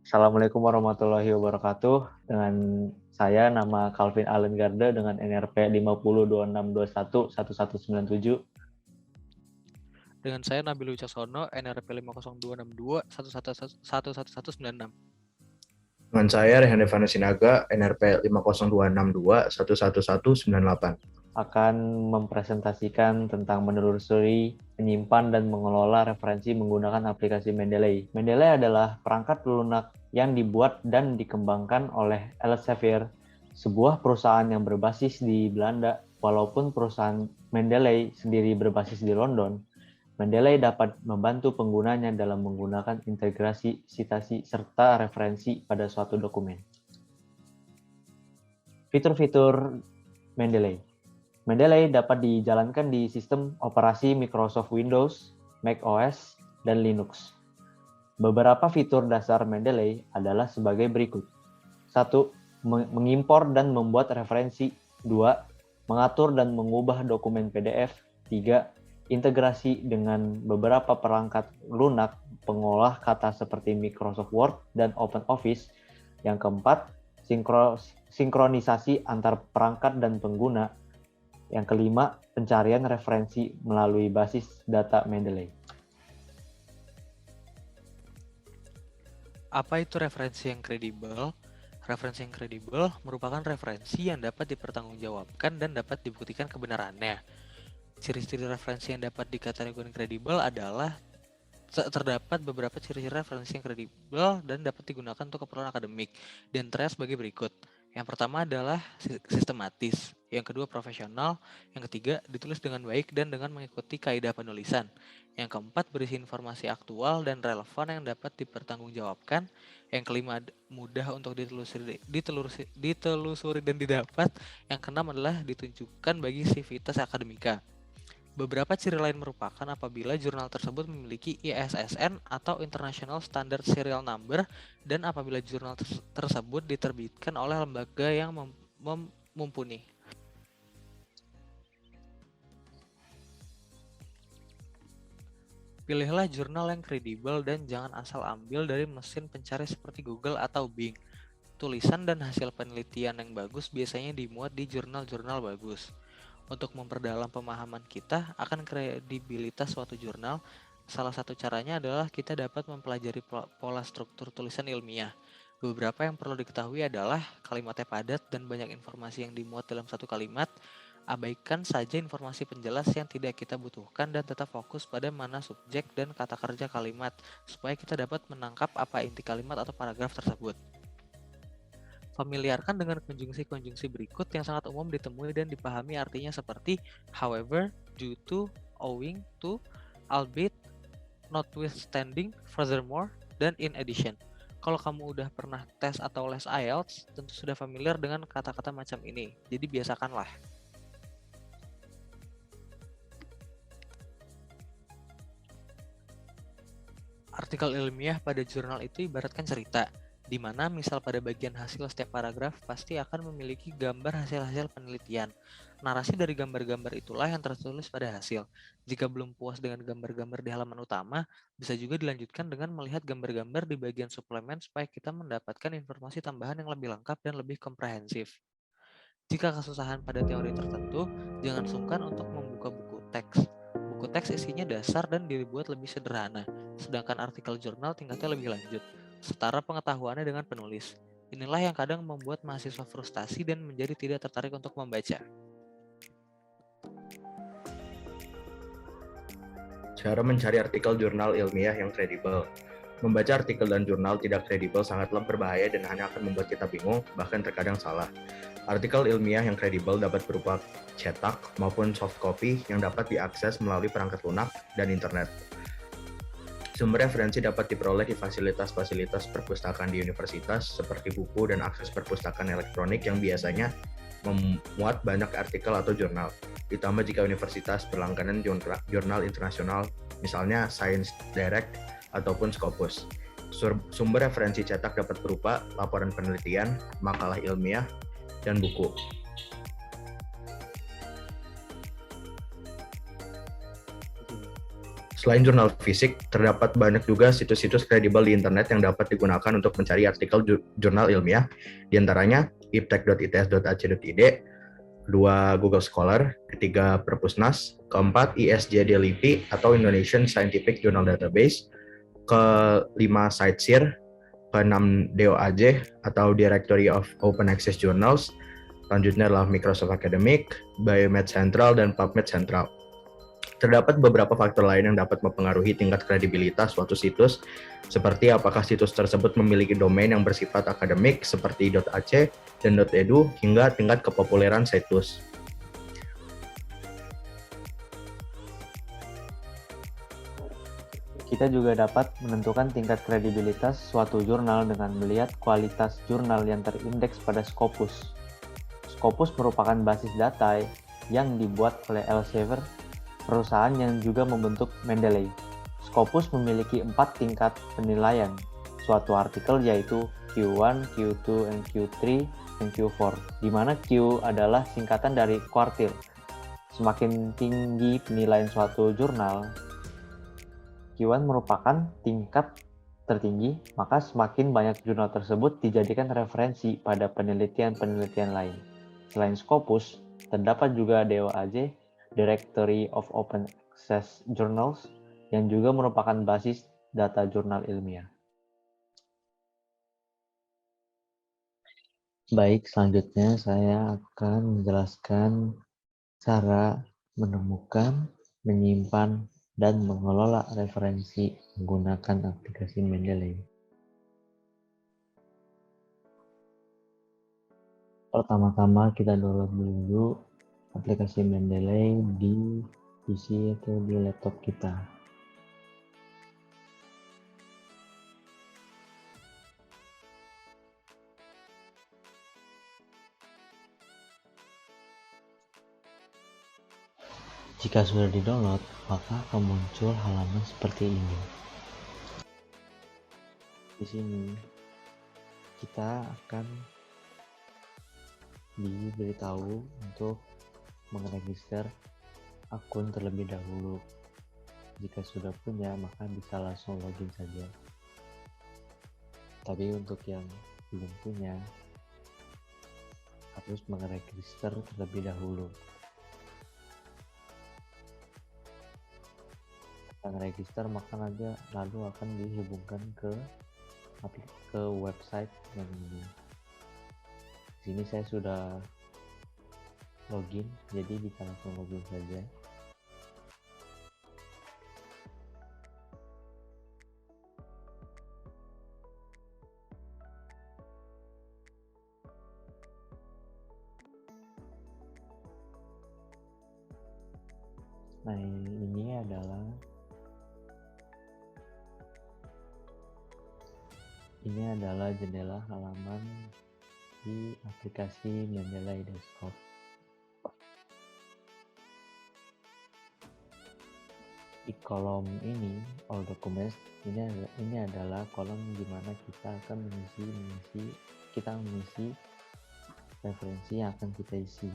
Assalamualaikum warahmatullahi wabarakatuh. Dengan saya nama Calvin Allen Garda dengan NRP 5026211197. Dengan saya Nabil Wicaksono, NRP 50262111196. Dengan saya Rehan Devana Sinaga, NRP 50262111198. Akan mempresentasikan tentang menelusuri, menyimpan, dan mengelola referensi menggunakan aplikasi Mendeley. Mendeley adalah perangkat lunak yang dibuat dan dikembangkan oleh Elsevier, sebuah perusahaan yang berbasis di Belanda. Walaupun perusahaan Mendeley sendiri berbasis di London, Mendeley dapat membantu penggunanya dalam menggunakan integrasi, sitasi, serta referensi pada suatu dokumen. Fitur-fitur Mendeley. Mendeley dapat dijalankan di sistem operasi Microsoft Windows, Mac OS, dan Linux. Beberapa fitur dasar Mendeley adalah sebagai berikut. 1. Mengimpor dan membuat referensi. 2. Mengatur dan mengubah dokumen PDF. 3. Integrasi dengan beberapa perangkat lunak pengolah kata seperti Microsoft Word dan OpenOffice. Yang keempat, sinkronisasi antar perangkat dan pengguna. Yang kelima, pencarian referensi melalui basis data Mendeley. Apa itu referensi yang kredibel? Referensi yang kredibel merupakan referensi yang dapat dipertanggungjawabkan dan dapat dibuktikan kebenarannya. Ciri-ciri referensi yang dapat dikategorikan kredibel adalah terdapat beberapa ciri-ciri referensi yang kredibel dan dapat digunakan untuk keperluan akademik, dan terlihat sebagai berikut. Yang pertama adalah sistematis, yang kedua profesional, yang ketiga ditulis dengan baik dan dengan mengikuti kaidah penulisan, yang keempat berisi informasi aktual dan relevan yang dapat dipertanggungjawabkan, yang kelima mudah untuk ditelusuri dan didapat, yang keenam adalah ditunjukkan bagi sivitas akademika. Beberapa ciri lain merupakan apabila jurnal tersebut memiliki ISSN atau International Standard Serial Number, dan apabila jurnal tersebut diterbitkan oleh lembaga yang mumpuni. Pilihlah jurnal yang kredibel dan jangan asal ambil dari mesin pencari seperti Google atau Bing. Tulisan dan hasil penelitian yang bagus biasanya dimuat di jurnal-jurnal bagus. Untuk memperdalam pemahaman kita akan kredibilitas suatu jurnal, salah satu caranya adalah kita dapat mempelajari pola struktur tulisan ilmiah. Beberapa yang perlu diketahui adalah kalimatnya padat dan banyak informasi yang dimuat dalam satu kalimat. Abaikan saja informasi penjelas yang tidak kita butuhkan dan tetap fokus pada mana subjek dan kata kerja kalimat, supaya kita dapat menangkap apa inti kalimat atau paragraf tersebut. Familiarkan dengan konjungsi-konjungsi berikut yang sangat umum ditemui dan dipahami artinya seperti however, due to, owing to, albeit, notwithstanding, furthermore, dan in addition. Kalau kamu udah pernah tes atau les IELTS, tentu sudah familiar dengan kata-kata macam ini, jadi biasakanlah. Artikel ilmiah pada jurnal itu ibaratkan cerita, di mana misal pada bagian hasil setiap paragraf pasti akan memiliki gambar hasil-hasil penelitian. Narasi dari gambar-gambar itulah yang tertulis pada hasil. Jika belum puas dengan gambar-gambar di halaman utama, bisa juga dilanjutkan dengan melihat gambar-gambar di bagian suplemen supaya kita mendapatkan informasi tambahan yang lebih lengkap dan lebih komprehensif. Jika kesusahan pada teori tertentu, jangan sungkan untuk membuka buku teks. Buku teks isinya dasar dan dibuat lebih sederhana, sedangkan artikel jurnal tingkatnya lebih lanjut, setara pengetahuannya dengan penulis. Inilah yang kadang membuat mahasiswa frustasi dan menjadi tidak tertarik untuk membaca. Cara mencari artikel jurnal ilmiah yang kredibel. Membaca artikel dan jurnal tidak kredibel sangatlah berbahaya dan hanya akan membuat kita bingung, bahkan terkadang salah. Artikel ilmiah yang kredibel dapat berupa cetak maupun soft copy yang dapat diakses melalui perangkat lunak dan internet. Sumber referensi dapat diperoleh di fasilitas-fasilitas perpustakaan di universitas seperti buku dan akses perpustakaan elektronik yang biasanya memuat banyak artikel atau jurnal, ditambah jika universitas berlangganan jurnal internasional, misalnya Science Direct ataupun Scopus. Sumber referensi cetak dapat berupa laporan penelitian, makalah ilmiah, dan buku. Selain jurnal fisik, terdapat banyak juga situs-situs kredibel di internet yang dapat digunakan untuk mencari artikel jurnal ilmiah, di antaranya iptek.its.ac.id, kedua Google Scholar, ketiga Perpusnas, keempat ISJ Lipi atau Indonesian Scientific Journal Database, kelima CiteSeer, keenam DOAJ atau Directory of Open Access Journals, selanjutnya adalah Microsoft Academic, Biomed Central, dan PubMed Central. Terdapat beberapa faktor lain yang dapat mempengaruhi tingkat kredibilitas suatu situs, seperti apakah situs tersebut memiliki domain yang bersifat akademik seperti .ac dan .edu, hingga tingkat kepopuleran situs. Kita juga dapat menentukan tingkat kredibilitas suatu jurnal dengan melihat kualitas jurnal yang terindeks pada Scopus. Scopus merupakan basis data yang dibuat oleh Elsevier, perusahaan yang juga membentuk Mendeley. Scopus memiliki 4 tingkat penilaian suatu artikel, yaitu Q1, Q2, and Q3, dan Q4, di mana Q adalah singkatan dari kuartil. Semakin tinggi penilaian suatu jurnal, Q1 merupakan tingkat tertinggi, maka semakin banyak jurnal tersebut dijadikan referensi pada penelitian-penelitian lain. Selain Scopus, terdapat juga DOAJ, Directory of Open Access Journals, yang juga merupakan basis data jurnal ilmiah. Baik, selanjutnya saya akan menjelaskan cara menemukan, menyimpan, dan mengelola referensi menggunakan aplikasi Mendeley. Pertama-tama kita download dulu aplikasi Mendeley di PC atau di laptop kita. Jika sudah di-download, maka akan muncul halaman seperti ini. Di sini kita akan diberitahu untuk meregister akun terlebih dahulu. Jika sudah punya, maka bisa langsung login saja. Tapi untuk yang belum punya, harus meregister terlebih dahulu. Setelah register, maka nanti lalu akan dihubungkan ke website yang ini. Di sini saya sudah login, jadi bisa langsung login saja. Nah, ini adalah jendela halaman di aplikasi Mendeley Desktop. Di kolom ini, all documents, ini adalah kolom di mana kita akan mengisi referensi yang akan kita isi.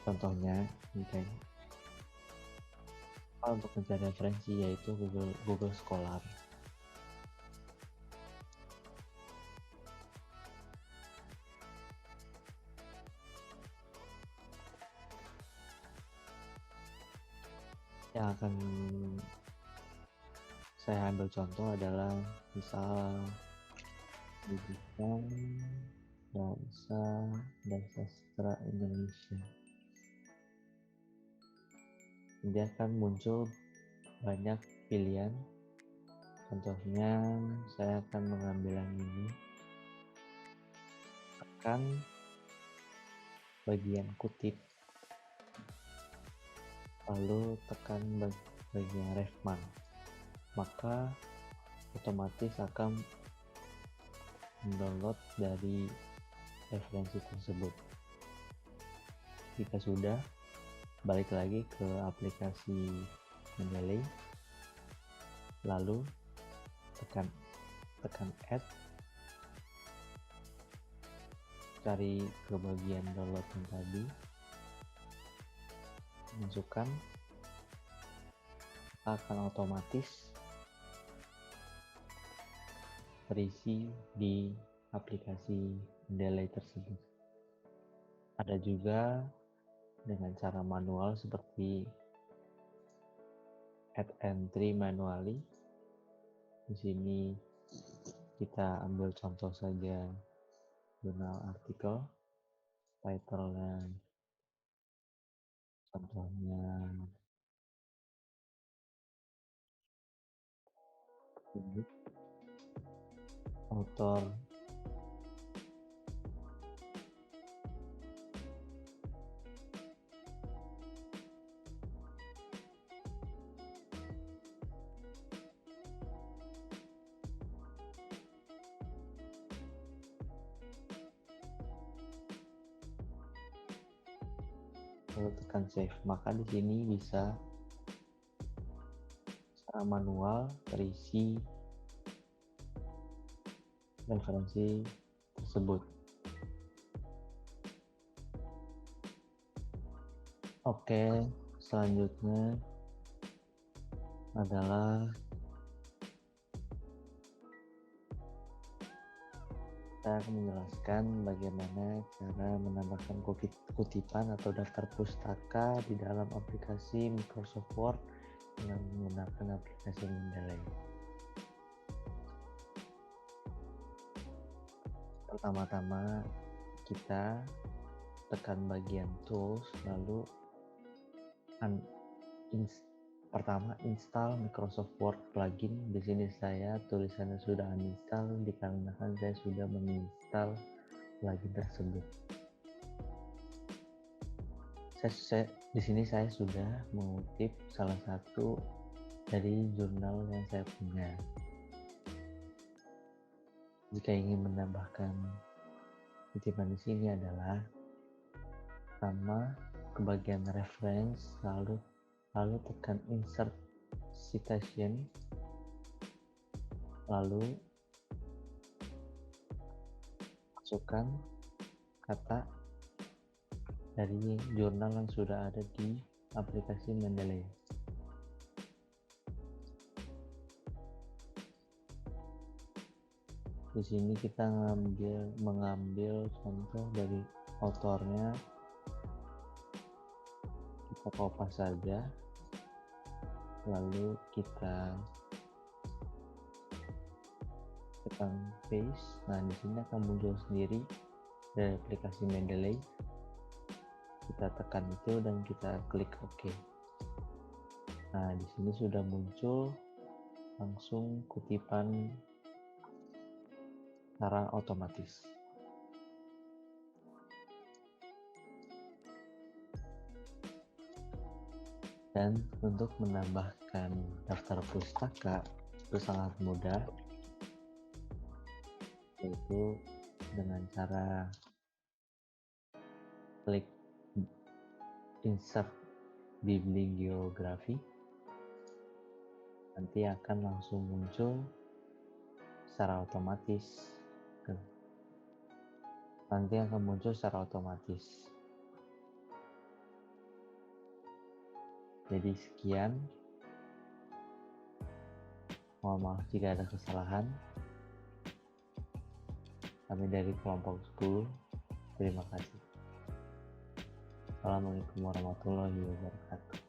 Contohnya, untuk mencari referensi yaitu Google Scholar. Yang akan saya ambil contoh adalah misal pendidikan, bahasa, dan sastra Indonesia. Nanti akan muncul banyak pilihan. Contohnya, saya akan mengambil yang ini. Tekan bagian kutip, lalu tekan bagian refman, maka otomatis akan mendownload dari referensi tersebut. Jika sudah, balik lagi ke aplikasi Mendeley, lalu tekan add, cari ke bagian downloadnya tadi, masukkan, akan otomatis terisi di aplikasi Mendeley tersebut. Ada juga dengan cara manual seperti add entry manually. Di sini kita ambil contoh saja jurnal artikel, title-nya contohnya author, lalu tekan save. Maka di sini bisa secara manual terisi referensi tersebut. Oke, selanjutnya adalah saya akan menjelaskan bagaimana cara menambahkan kutipan atau daftar pustaka di dalam aplikasi Microsoft Word dengan menggunakan aplikasi Mendeley. Pertama-tama kita tekan bagian tools, lalu pertama install Microsoft Word plugin. Di sini saya tulisannya sudah uninstall dikarenakan saya sudah menginstal plugin tersebut. Di sini saya sudah mengutip salah satu dari jurnal yang saya punya. Jika ingin menambahkan kutipan di sini adalah pertama ke bagian reference, lalu tekan insert citation, lalu masukkan kata dari jurnal yang sudah ada di aplikasi Mendeley. Di sini kita mengambil contoh dari autornya, kita copy saja, lalu kita tekan paste. Nah, di sini akan muncul sendiri dari aplikasi Mendeley. Kita tekan itu dan kita klik OK. Nah, di sini sudah muncul langsung kutipan secara otomatis. Dan untuk menambahkan daftar pustaka itu sangat mudah, yaitu dengan cara klik insert bibliografi, nanti akan langsung muncul secara otomatis. Jadi sekian, mohon maaf jika ada kesalahan. Kami dari kelompok 10, terima kasih. Assalamualaikum warahmatullahi wabarakatuh.